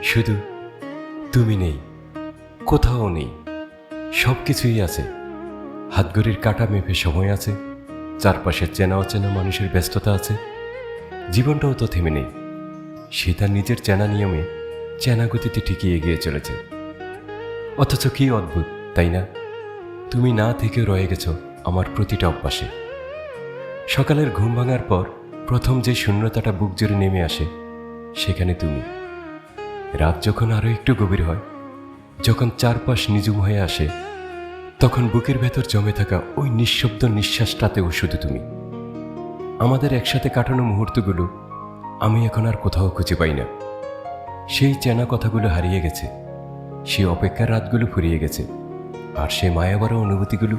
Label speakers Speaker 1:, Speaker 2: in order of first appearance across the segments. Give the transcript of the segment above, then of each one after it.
Speaker 1: শুধু তুমি নেই, কোথাও নেই, সব কিছুই আছে। হাতঘড়ির কাঁটা মেপে সময় আছে, চারপাশের চেনা অচেনা মানুষের ব্যস্ততা আছে। জীবনটাও তো থেমে নেই, সে তার নিজের চেনা নিয়মে চেনা গতিতে ঠিকই এগিয়ে চলেছে। অথচ কি অদ্ভুত, তাই না? তুমি না থেকে রয়ে গেছ আমার প্রতিটা অভ্যাসে। সকালের ঘুম ভাঙার পর প্রথম যে শূন্যতাটা বুক জুড়ে নেমে আসে, সেখানে তুমি। রাত যখন আরও একটু গভীর হয়, যখন চারপাশ নিঝুম হয়ে আসে, তখন বুকের ভেতর জমে থাকা ওই নিঃশব্দ নিঃশ্বাসটাতেও শুধু তুমি। আমাদের একসাথে কাটানো মুহূর্তগুলো আমি এখন আর কোথাও খুঁজে পাই না। সেই চেনা কথাগুলো হারিয়ে গেছে, সেই অপেক্ষার রাতগুলো ফুরিয়ে গেছে, আর সেই মায়াবড় অনুভূতিগুলো,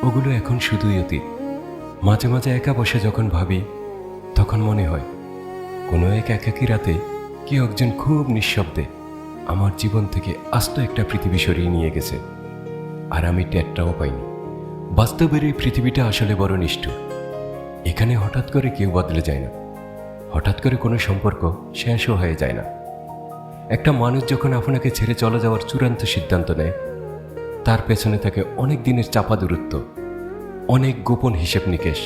Speaker 1: ওগুলো এখন শুধুই অতীত। মাঝে মাঝে একা বসে যখন ভাবি, তখন মনে হয় কোনো এক একাকী রাতে কেউ একজন খুব নিঃশব্দে আমার জীবন থেকে আস্ত একটা পৃথিবী সরিয়ে নিয়ে গেছে, আর আমি টেরটাও পাইনি। বাস্তবের এই পৃথিবীটা আসলে বড় নিষ্ঠুর। এখানে হঠাৎ করে কেউ বদলে যায় না, হঠাৎ করে কোনো সম্পর্ক শেষও হয়ে যায় না। একটা মানুষ যখন আপনাকে ছেড়ে চলে যাওয়ার চূড়ান্ত সিদ্ধান্ত নেয়, তার পেছনে থাকে অনেক দিনের চাপা দূরত্ব, অনেক গোপন হিসেব নিকেশ,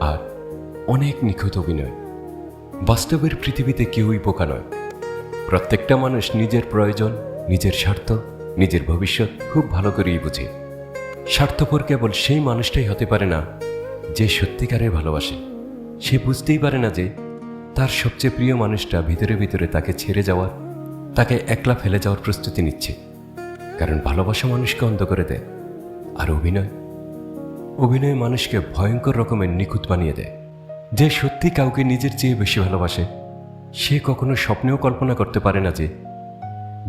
Speaker 1: আর অনেক নিখুঁত অভিনয়। বাস্তবের পৃথিবীতে কেউই বোকা নয়। প্রত্যেকটা মানুষ নিজের প্রয়োজন, নিজের স্বার্থ, নিজের ভবিষ্যৎ খুব ভালো করেই বুঝে। স্বার্থপর কেবল সেই মানুষটাই হতে পারে না যে সত্যিকারের ভালোবাসে। সে বুঝতেই পারে না যে তার সবচেয়ে প্রিয় মানুষটা ভিতরে ভিতরে তাকে ছেড়ে যাওয়ার, তাকে একলা ফেলে যাওয়ার প্রস্তুতি নিচ্ছে। কারণ ভালোবাসা মানুষকে অন্ধ করে দেয়, আর অভিনয় মানুষকে ভয়ঙ্কর রকমের নিখুঁত বানিয়ে দেয়। যে সত্যি কাউকে নিজের চেয়ে বেশি ভালোবাসে, সে কখনো স্বপ্নেও কল্পনা করতে পারে না যে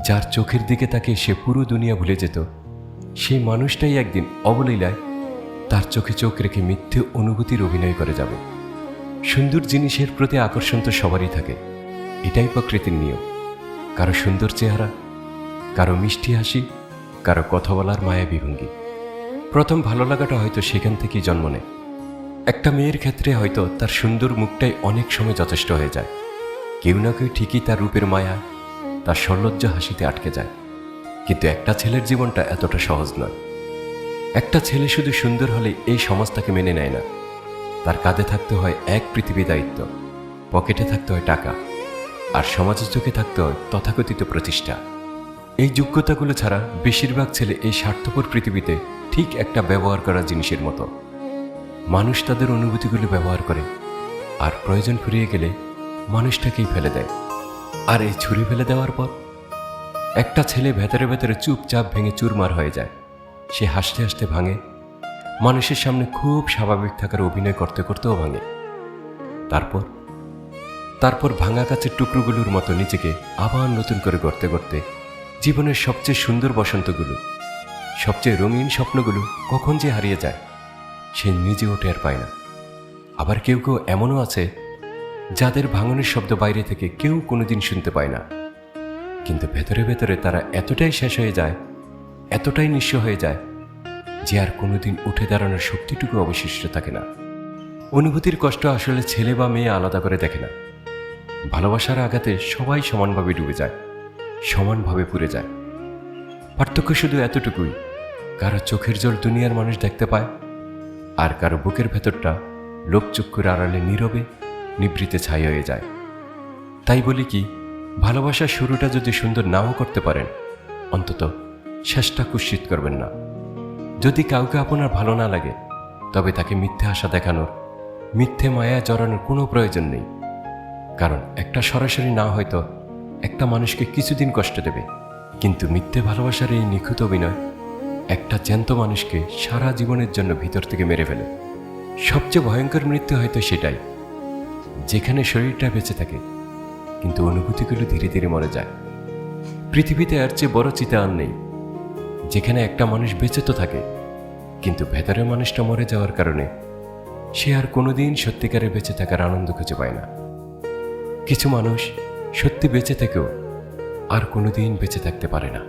Speaker 1: যার চোখের দিকে তাকে সে পুরো দুনিয়া ভুলে যেত, সেই মানুষটাই একদিন অবলীলায় তার চোখে চোখ রেখে মিথ্যে অনুভূতির অভিনয় করে যাবে। সুন্দর জিনিসের প্রতি আকর্ষণ তো সবারই থাকে, এটাই প্রকৃতির নিয়ম। কারো সুন্দর চেহারা, কারো মিষ্টি হাসি, কারো কথা বলার মায়াবী ভঙ্গি। প্রথম ভালো লাগাটা হয়তো সেখান থেকেই জন্ম নেয়। একটা মেয়ের ক্ষেত্রে হয়তো তার সুন্দর মুখটাই অনেক সময় যথেষ্ট হয়ে যায়। কেউ না কেউ ঠিকই তার রূপের মায়া, তার সৌন্দর্য হাসিতে আটকে যায়। কিন্তু একটা ছেলের জীবনটা এতটা সহজ নয়। একটা ছেলে শুধু সুন্দর হলে এই সমাজ তাকে মেনে নেয় না। তার কাঁধে থাকতে হয় এক পৃথিবী দায়িত্ব, পকেটে থাকতে হয় টাকা, আর সমাজের চোখে থাকতে হয় তথাকথিত প্রতিষ্ঠা। এই যোগ্যতাগুলো ছাড়া বেশিরভাগ ছেলে এই স্বার্থপর পৃথিবীতে ঠিক একটা ব্যবহার করা জিনিসের মতো। মানুষ তাদের অনুভূতিগুলো ব্যবহার করে, আর প্রয়োজন ফুরিয়ে গেলে মানুষটাকেই ফেলে দেয়। আর এই ছুরি ফেলে দেওয়ার পর একটা ছেলে ভেতরে ভেতরে চুপচাপ ভেঙে চুরমার হয়ে যায়। সে হাসতে হাসতে ভাঙে, মানুষের সামনে খুব স্বাভাবিক থাকার অভিনয় করতে করতেও ভাঙে। তারপর ভাঙা কাচের টুকরোগুলোর মতো নিজেকে আবার নতুন করে গড়তে গড়তে জীবনের সবচেয়ে সুন্দর বসন্তগুলো, সবচেয়ে রঙিন স্বপ্নগুলো কখন যে হারিয়ে যায়, সে নিজেও টের পায় না। আবার কেউ কেউ এমনও আছে যাদের ভাঙনের শব্দ বাইরে থেকে কেউ কোনোদিন শুনতে পায় না, কিন্তু ভেতরে ভেতরে তারা এতটাই শেষ হয়ে যায়, এতটাই নিঃস্ব হয়ে যায় যে আর কোনোদিন উঠে দাঁড়ানোর শক্তিটুকু অবশিষ্ট থাকে না। অনুভূতির কষ্ট আসলে ছেলে বা মেয়ে আলাদা করে দেখে না। ভালোবাসার আঘাতে সবাই সমানভাবে ডুবে যায়, সমানভাবে পুড়ে যায়। পার্থক্য শুধু এতটুকুই, কারো চোখের জল দুনিয়ার মানুষ দেখতে পায়, আর কারো বুকের ভেতরটা লোকচক্ষুর আড়ালে নীরবে নিভৃতে ছাই হয়ে যায়। তাই বলি কি, ভালোবাসার শুরুটা যদি সুন্দর নাও করতে পারেন, অন্তত শেষটা কুৎসিত করবেন না। যদি কাউকে আপনার ভালো না লাগে, তবে তাকে মিথ্যে আশা দেখানোর, মিথ্যে মায়া জড়ানোর কোনো প্রয়োজন নেই। কারণ একটা সরাসরি না হয়তো একটা মানুষকে কিছুদিন কষ্ট দেবে, কিন্তু মিথ্যে ভালোবাসার এই নিখুঁত অভিনয় একটা জ্যান্ত মানুষকে সারা জীবনের জন্য ভিতর থেকে মেরে ফেলে। সবচেয়ে ভয়ঙ্কর মৃত্যু হয়তো সেটাই, যেখানে শরীরটা বেঁচে থাকে কিন্তু অনুভূতিগুলো ধীরে ধীরে মরে যায়। পৃথিবীতে এর চেয়ে বড় চিতা আর নেই, যেখানে একটা মানুষ বেঁচে তো থাকে, কিন্তু ভেতরের মানুষটা মরে যাওয়ার কারণে সে আর কোনোদিন সত্যিকারে বেঁচে থাকার আনন্দ খুঁজে পায় না। কিছু মানুষ সত্যি বেঁচে থেকেও আর কোনোদিন বেঁচে থাকতে পারে না।